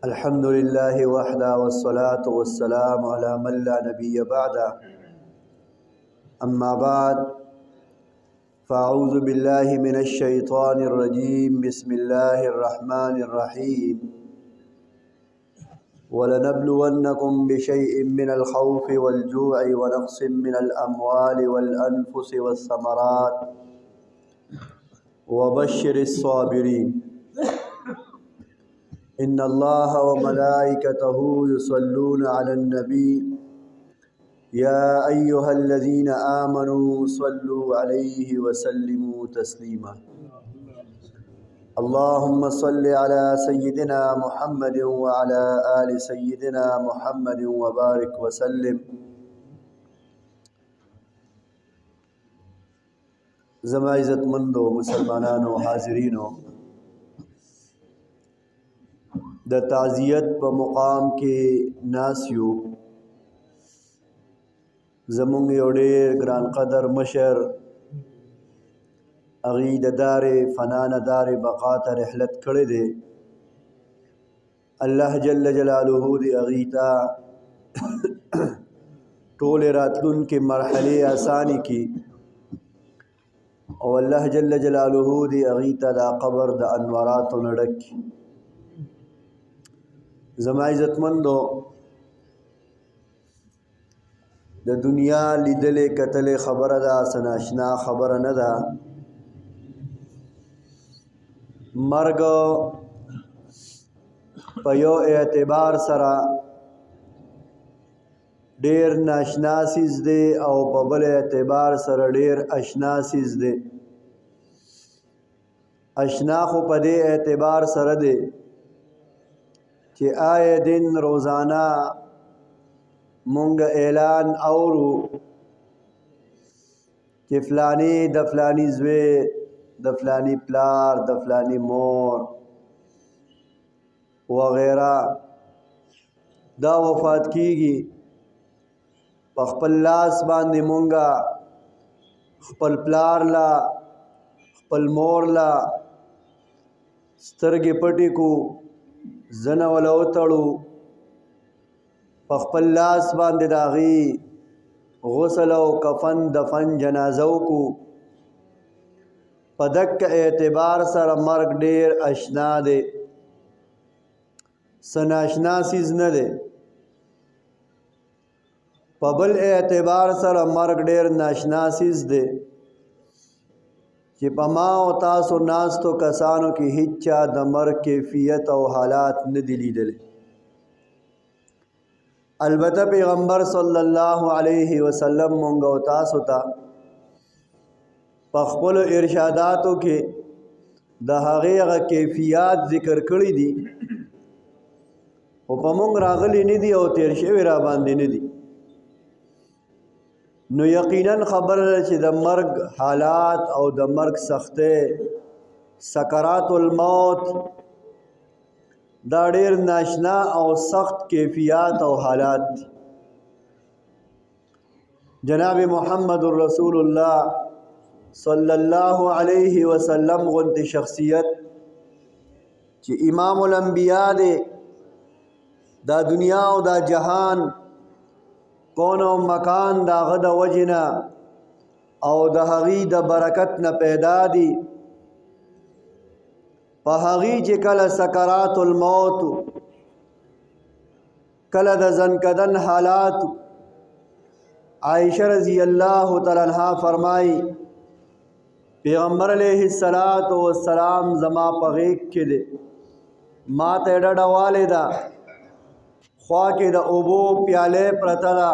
अल्हम्दुलिल्लाहि वहदा वस्सलातु वस्सलामु अला मन ला नबिय्य बअदा अम्मा बाद फ़अऊज़ु बिल्लाहि मिनश शैतानिर रजीम बिस्मिल्लाहिर रहमानिर रहीम वलनब्लुवन्नकुम बिशैइन मिनल खौफ़ि वल जू'i व नक़्सिम मिनल अम्वालि वल अनफ़ुसि वस्समरात व बश्शिरिस साबिरीन इन्नल्लाह व मलाइकतहु युसल्लूना अलन नबी या अय्युहल्लज़ीना आमनू सल्लु अलैहि व सल्लिमू तस्लीमा। अल्लाहुम्मा सल्लि अला सय्यिदिना मुहम्मद व अला आलि सय्यिदिना मुहम्मद व बारिक व सल्लिम। ज़मा इज़्ज़तमंदो मुसलमानानो हाज़िरीनो, द ताज़ियत प मुक़ाम के नासियो ज़मुंग यो ढेर ग्रान क़दर मशर अगी द दारे फ़नान दारे बक़ा ता रहलत कड़े दे। अल्लाह जल्ल जलालुहु दे अगी ता टोले रातलुन के मरहले आसानी की और अल्लाह जल्ल जलालुहु दे अगी ता दा क़बर द अनवारात नड़क की। ज़मा इज़्ज़तमंदो, द दुनिया लिदले कतले खबर दा सनाशना खबर न दा। मर्ग पयो एतबार सरा डेर नाशना चीज़ दे और पबल एतबार सरा डेर अशना चीज़ दे। अशना खो पदे एतबार सरा दे कि आए दिन रोज़ाना मुंग ऐलान औरू कि फ़लानी द फ़लानी ज़्वे द फ़लानी प्लार द फ़लानी मोर वग़ैरह दा वफ़ात कीगी। पख़पल लास बांधे मुंगा खपल प्लार ला खपल मोर ला स्तरगे पटी को जना वाला उतड़ू पख़पल लास बांधे दागी गुस्ल व कफन दफन जनाज़ों को पदक एतबार सर मर्ग डेर अशना दे सनाशना चीज़ न दे। पबल एतबार सर मर्ग डेर नाशना चीज़ दे कि पमा व तासो नास तो कसानों की हिच्चा दमर कैफियत और हालात न दिली दले। अलबत्ता पैगम्बर सल्लल्लाहु अलैहि वसल्लम मुंगो तासो ता पख़पल इरशादातों के दहागे कैफियत ज़िक्र करी दी और पमुंग रागली नहीं दी और तेर शेवरा बांधी नहीं दी। नो यकीनन खबर है द मर्ग हालात और द मर्ग सख्ते सकरातुल मौत दा डेर नाशना और सख्त कैफियत और हालात। जनाब मुहम्मदुर रसूलुल्लाह सल्लल्लाहु अलैहि वसल्लम गुन्ती शख्सियत कि इमामुल अंबिया दे दा दुनिया और दा जहान कौनो मकान दा गदा वजना और दहगी द बरकत न पैदा दी पहगी जे कल सकरातुल मौत कल द ज़नकदन हालात। आयशा रज़ी अल्लाह तआला अन्हा फरमाई पैगम्बर अलैहिस्सलातु वस्सलाम ज़मा पगेक के दे मात एडा वाले दा ख्वा के द ओबो प्याले प्रतला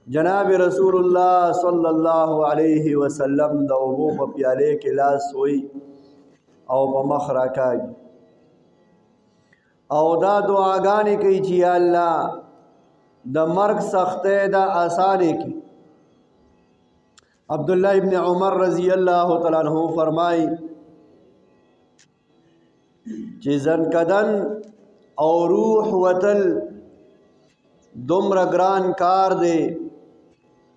जनाब रसूलुल्लाह सल्लल्लाहु अलैहि वसल्लम द ओबो प प्याले के लास सोई और बमख रखाई और दा दुआगाने की जी अल्लाह द मर्ग सख्ते दा आसाने की। अब्दुल्ला इब्न उमर रज़ी अल्लाह तआला अन्हु फरमाई कि ज़नकदन और रूह वतल दुम्र ग्रान कार दे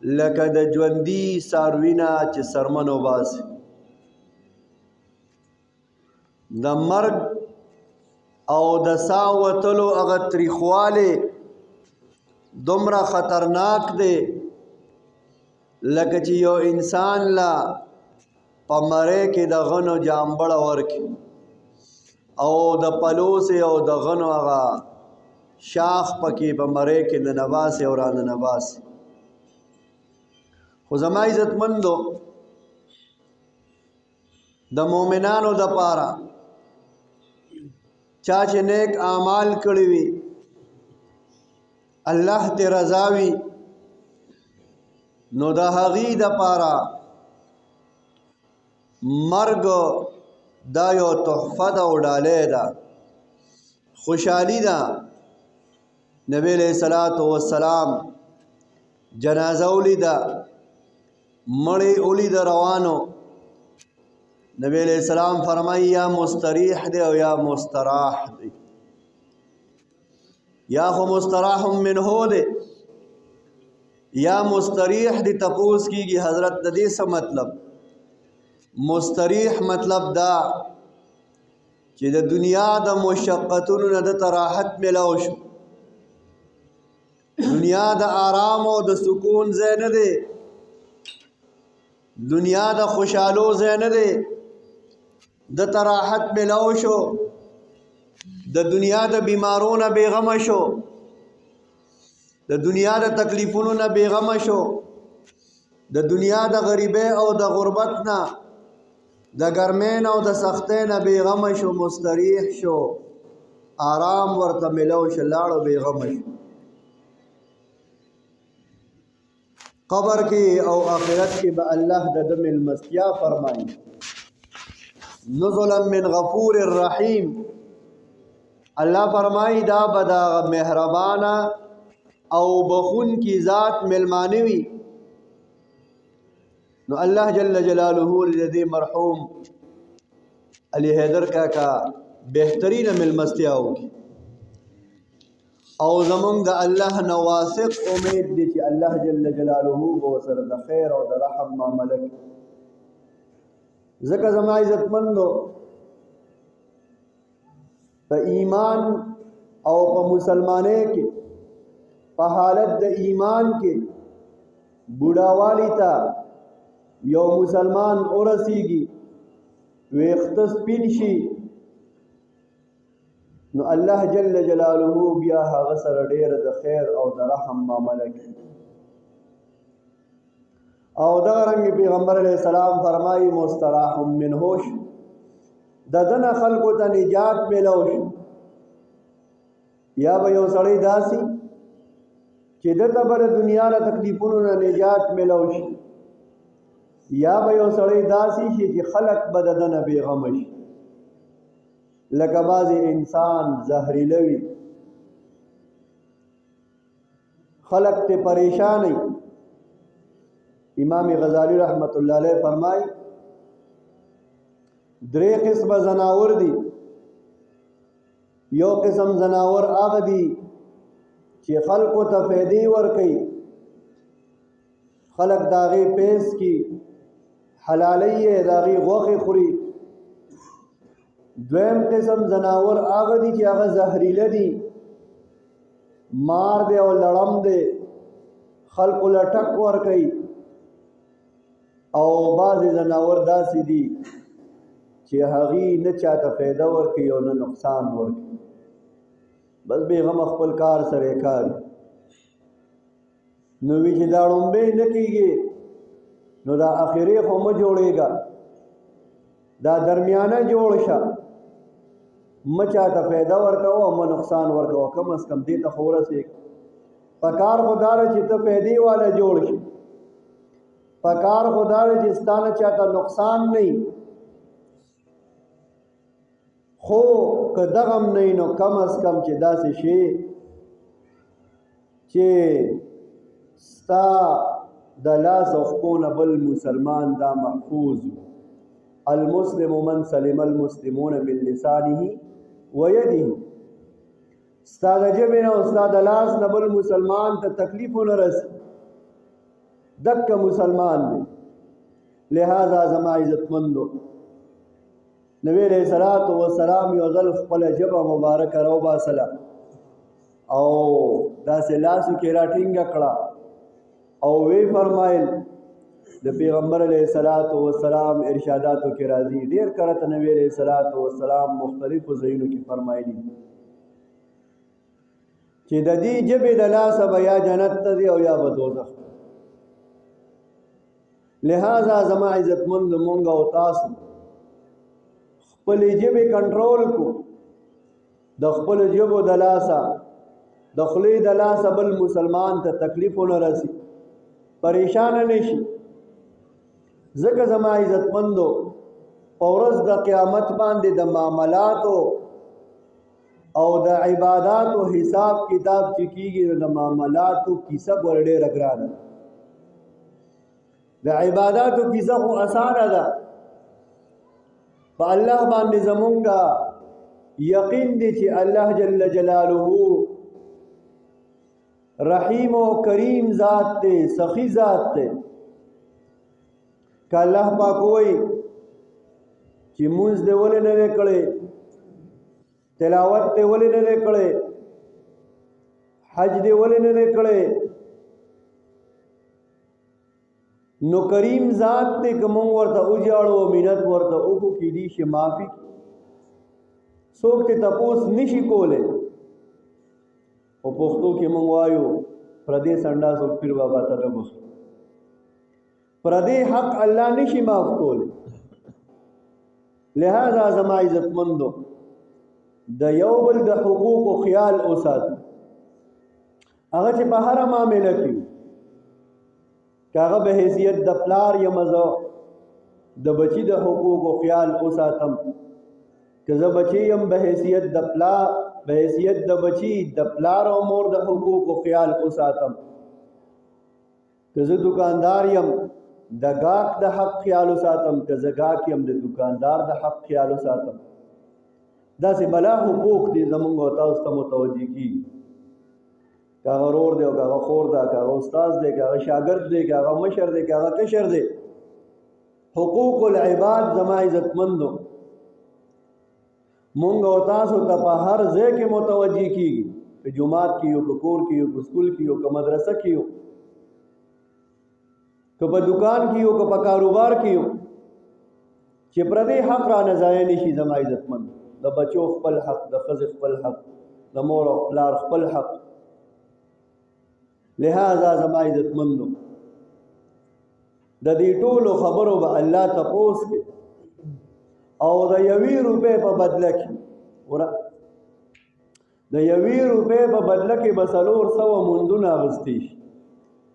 लकद ज्वंदी सारविना च सरमन बास। د مرګ او د ساه وتلو هغه تریخوالی دومره خطرناک دی لکه چې یو انسان لا په مرۍ کې د غنو جامبړه ورکړي او د پلوسې او د غنو هغه شاخ پکې په مرۍ کې ننباسي او را ننباسي. خو زما عزتمندو د مؤمنانو دپاره چا چې نیک اعمال کړي وي الله ته رضا وي نو د هغې دپاره مرګ دا یو تحفه ده او ډالۍ ده، خوشحالي ده. نبی علیہ الصلوۃ والسلام جنازه ولیده، مړی ولیده روانو. نبی علیہ السلام فرمایي یا مستریح دی او یا مستراح دی. یا خو مستراح منه دی یا مستریح دی. تپوس کیږي حضرت د دې څه مطلب؟ مستریح مطلب دا چې د دنیا د مشقتونو نه د راحت ملاو شو. دنیا د آرام او د سکون ځای نه دی، دنیا د خوشحالو ځای نه دی. د راحت ملاو شو، د دنیا د بیمارو نه بیغمه شو، د دنیا د تکلیفونو نه بیغمه شو، د دنیا د غریبۍ او د غربت نه، د ګرمۍ او د سختۍ نه بیغمه شو، مستریح شو، آرام ورته ملاو شو، لاړو بیغمه شو. قبر کې او آخرت کې به الله د ده مېلمستیا فرمایي. نزلا من غفور الرحیم. الله فرمایي دا به د مهربانه او بخون کی ذات ملمانه وي. نو الله جل جلاله لدې مرحوم علي حیدر کاکا بهترینه ملمستیا وکړي او زمونږ د الله نه واثق امید دی چې الله جل جلاله به ورسره د خیر او د رحم معامله کوي. ځکه زما عزتمندو په ایمان او په مسلمانۍ کې په حالت د ایمان کې بوډاوالی ته یو مسلمان ورسیږي، ویښته سپین شي، نو الله جل جلاله بیا هغه سره ډېره د خیر او د رحم معامله کوي. او دغه رنګ پیغمبر علیه السلام فرمایي مستراح منه شو، د ده نه خلکو ته نجات میلاو شو. یا به یو سړی داسي چې ده ته به د دنیا له تکلیفونو نه نجات میلاو شي، یا به یو سړی داسي شي چې خلک به د ده نه بېغمه شي. لکه بعضې انسان زهریله وي، خلق ته پریشانی. امام غزالی رحمت الله علیه فرمای درې قسمه زناور دي. یو قسم زناور هغه دي چې خلقو ته فائدې ورکوي، خلق داغي پیس کی حلالي داغي غوخي خوري. دویم قسم زناور هغه دي چې هغه زهريله دي، مار دی او لړم دی، خلقو له ټک ورکوي. او بعضې زناور داسې دي چې هغې نه چاته فایده ورکوي او نه نقصان ورکوي، بس بېغمه خپل کار سره یې کار. نو وی چې دا ړومبی نه کېږي نو دا اخرې خو مه جوړېږه، دا درمیانه جوړ شه، مه چاته فایده ورکوه او مه نقصان ورکوه، کم از کم دې ته خو ورسېږه. په کار خو دا ده چې ته فایدې والا جوړ شي، په کار خو دا ده چې ستا نه چاته نقصان نه وي. خو که دغه هم نه وي نو کم از کم چې داسې شي چې ستا د لاس او خپو نه بل مسلمان دا محفوظ وي. المسلم من سلم المسلمون من لسانه ويده. ستا د ژبې نه او ستا د لاس نه بل مسلمان ته تکلیف ونه رسي، دکه مسلمان دی. لہذا زما عزتمندو نبی علیہ الصلوۃ والسلام یو ځل خپل ژبه مبارکه راوباسله او داسې لاسو کې راټینګه کړه او وی فرمایل د پیغمبر علیہ الصلوۃ والسلام ارشاداتو کې راځي ډیر کرت نبی علیہ الصلوۃ والسلام مختلفو ځایونو کې فرمایلی چې د دې جبې د لاسه به یا جنت ته ځي او یا به دوزخ. لہذا زما عزتمند مونږ او تاسو خپلې ژبې کنټرول کو، د خپل ژبو د لاسه د خولې د لاسه بل مسلمان ته تکلیف ونه رسي، پریشان نه شي. ځکه زما عزتمندو په ورځ د قیامت باندې د معاملاتو او د عباداتو حساب کتاب چې کیږي د معاملاتو کیسه ور ډېره ګرانه. د عباداتو کیسه خو اسانه ده، په الله باندې زمونږه یقین دی چې الله جل جلاله رحیم و کریم ذات تے، سخی ذات تے. کہ اللہ پاک ہوئی چی منز دے ولی نوے کڑے، تلاوت دے ولی نوے کڑے، حج دے ولی نوے کڑے، نو کریم ذات تے کہ مونگ ورطا اجاڑو و منت ورطا اوکو کی دیش معافی سوکتے تپوس نشی کولے. او پختو کې مونږ وایو پردې سنډا سو پیر بابا ته نه بخ پردې حق الله نشي معاف کولی. لہذا زما عزتمندو د یو بل د حقوقو خیال اوساتو، هغه چې په هره معامله کې که هغه به حیثیت د پلار یم زه د بچي د حقوقو خیال اوساتم، که زه بچی یم به حیثیت د پلار به حیثیت د بچی د پلار او مور د حقوقو خیال اوساتم، که زه دکاندار یم د گاهک د حق خیال اوساتم، که زه گاهک یم د دکاندار د حق خیال اوساتم. داسې بلا حقوق دي زمونږ او تاسو ته متوجه کېږي، که هغه ورور دی او که هغه خور ده، که هغه استاد دی، که هغه شاګرد دی، که هغه مشر دی، که هغه کشر دی. حقوق العباد زما عزتمندو مونږ او تاسو ته په هر ځای کې متوجه کیږي، په جماعت کې یو، په کور کې یو، په سکول کې یو، په مدرسه کې یو، که په دکان کې یو، که په کاروبار کې یو، چې پردې حق را نه ضایع نشي. زما عزتمند د بچو خپل حق، د ښځې خپل حق، د مور او پلار خپل حق. لہذا زما عزتمندو د دې ټولو خبرو به الله تپوس کې او د یوې روپۍ په بدله کې ورا د یوې روپۍ په بدله کې به 400 منځونه اخیستی شي،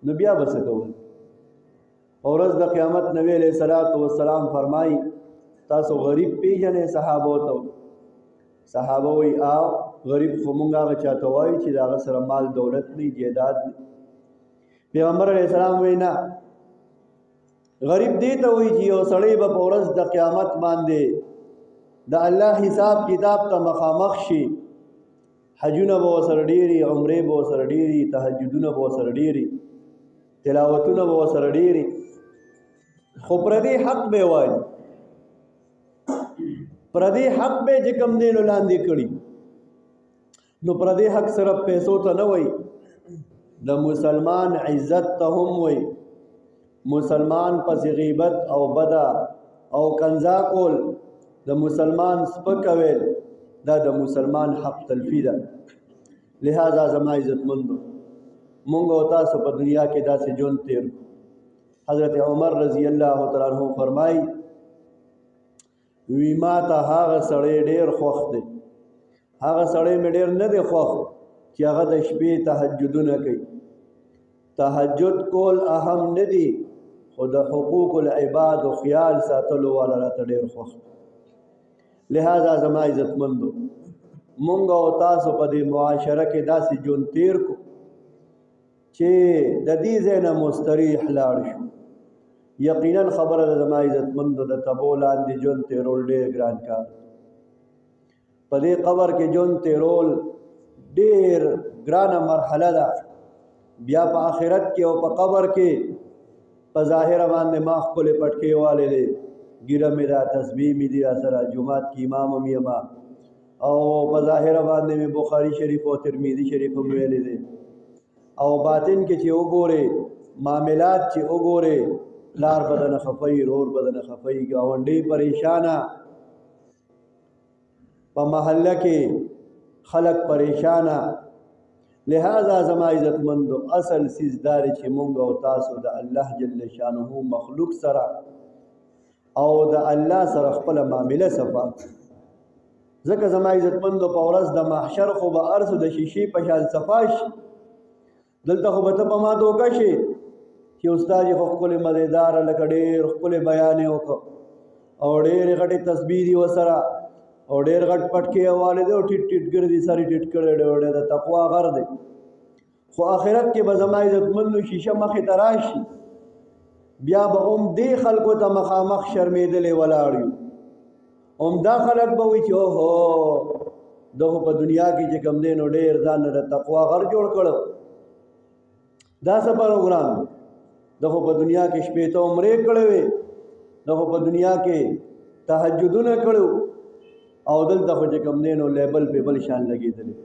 نو بیا به څه کوئ؟ په ورځ د قیامت نبی علیہ الصلوۃ والسلام فرمایي تاسو غریب پیژنئ؟ صحابو ته صحابه وایي آو غریب خو مونږ هغه چاته وایو چې د هغه سره مال دولت نه جیداد نه. پیغمبر علیہ السلام وایي نه، غریب دی ته وایي چې یو سړی به په ورځ د قیامت باندې د الله حساب کتاب ته مخامخ شي، حجونه به ورسره ډېري، عمرې به ورسره ډېري، تهجدونه به ورسره ډېري، تلاوتونه به ورسره ډېري، خو پردې حق به وایي، پردې حق به چې کوم دی نو لاندې کړي. نو پردې حق صرف پیسو ته نه وایي، د مسلمان عزت ته هم وایي. مسلمان پس غیبت او بدا او کنزا کول، د مسلمان سپکویل، دا د مسلمان حق تلفی ده. لہذا زما عزتمندو مونږ او تاسو په دنیا کې داسې ژوند تیر. حضرت عمر رضی الله تعالی عنہ فرمایي وی ما ته هغه سړی ډیر خوښ دی، هغه سړی مې ډیر نه دی خوښ چې هغه د شپې تهجدونه کوي. تهجد کول اهم نه دی، خو د حقوق العباد و خیال ساتلو والا راته ډیر خوښ. لہذا زما عزتمندو مونږ او تاسو په دې معاشره کې داسې ژوند تیر کو چې د دې ځای نه مستریح لاړ شو. یقینا خبره ده زما عزتمندو د تبو لاندې ژوند تیرول ډېر ګران کار. په دې قبر کې ژوند تیرول ډېر ګرانه مرحله ده. بیا په آخرت کې او په قبر کې په ظاهره باندې ما ښکلې پټکې والې دی، ګیره مې دا تسبیح مې دي راسره جمعات کې امام هم یما او په ظاهره باندې مې بخاري شریف او ترمذي شریف هم ویلې دي او باطن کې چې وګورې معاملات چې وګورې لار بدن خفای رور بدن خفای گاونډي پریشانه په محله کې خلق پریشانه لہذا زما عزتمندو اصل سیزدار چې مونږ او تاسو د الله جل شانه مخلوق سره او د الله سره خپل معامله صفا ځکه زما عزتمندو په ورځ د محشر خو به ارث د شیشې په شان صفاش دلته خو به ته په ما دوکه شي چې استاد خو خپل مزیدار لکه ډېر خپل بیان وکړ او ډېر غټې تسبیح دی وسره او ډېر غټ پټکې حواله دی او ټیټ ټیټ ګرځي ساری ټیټ کړي ډېر د تقوا غر دی خو آخرت کې به زما عزتمندو شیشه مخې ته راشي بیا به هم دې خلکو ته مخامخ شرمېدلې ولاړ یو هم دا خلک به وایي چې اوهو دغه په دنیا کې چې کوم دی نو ډېر ځان د تقوا غر جوړ کړو دا څه پروګرام دغه په دنیا کې شپېته عمرې کړې وې دغه په دنیا کې تهجدونه کړو او دلته خو چې کوم دی نو لیبل په بل شان لګېدلې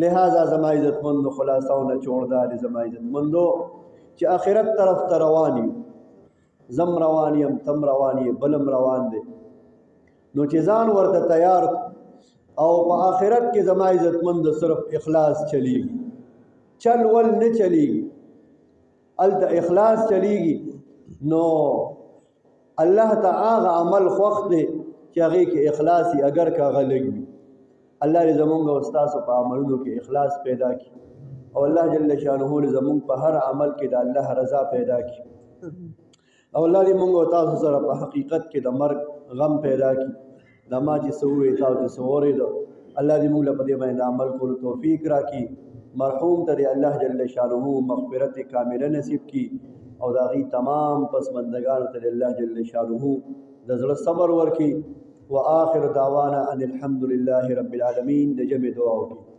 لہذا زما عزتمندو خلاصونه چوړدار زما عزتمندو چې آخرت طرف ته روان یو زم روان یم تم روان یې بلم روان دی نو چې ځان ورته تیار او په آخرت کې زما عزتمندو صرف اخلاص چلیږي چل ول نه چلیږي الته اخلاص چلیږي نو الله تعالی عمل خوښ دی چې هغه کې اخلاصي اگر کا غلګ وي الله دې زمونږ او تاسو په عملونو کې اخلاص پیدا کړي او الله جل شانه زمونږ په هر عمل کې د الله رضا پیدا کړي او الله دې مونږ او تاسو سره په حقیقت کې د مرګ غم پیدا کړي د ما چې سوې تاسو سوورې دو الله دې موږ په دې باندې عمل کولو توفیق راکړي مرحوم ته الله جل شانه مغفرت کامله نصیب کړي او دا غي تمام پسمندگانو ته الله جل شانه د زړه صبر ورکړي واخر دعوانا ان الحمد لله رب العالمين د جمع دعا وکړي